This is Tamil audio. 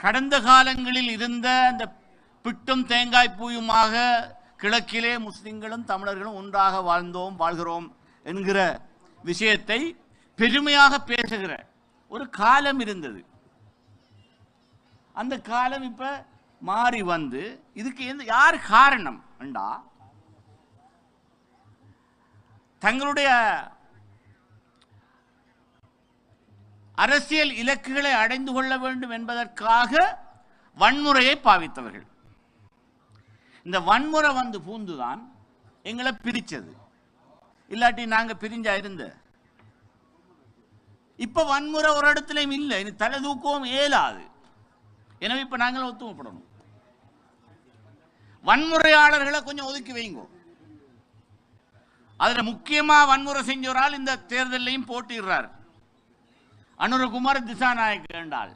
கடந்த காலங்களில் இருந்த அந்த பிட்டும் தேங்காய் பூயுமாக கிழக்கிலே முஸ்லிம்களும் தமிழர்களும் ஒன்றாக வாழ்கிறோம் என்கிற விஷயத்தை பெருமையாக பேசுகிற ஒரு காலம் இருந்தது. அந்த காலம் இப்ப மாறி வந்து இதுக்கு யார் காரணம் என்றா, தங்களுடைய அரசியல் இலக்குகளை அடைந்து கொள்ள வேண்டும் என்பதற்காக வன்முறையை பாவித்தவர்கள். இந்த வன்முறை வந்து பூந்துதான் எங்களை பிரிச்சது. இல்லாட்டி நாங்க பிரிஞ்சா இருந்த. இப்ப வன்முறை ஒரு இடத்துலயும் இல்லை, இனி தலை தூக்கவும் இயலாது. எனவே இப்ப நாங்கள் ஒத்துமைப்படணும். வன்முறையாளர்களை கொஞ்சம் ஒதுக்கி வைங்க. அதுல முக்கியமா வன்முறை செஞ்சவரால் இந்த தேர்தலையும் போட்டிடுறார். அனுரகுமார் திசாநாயக் என்றால்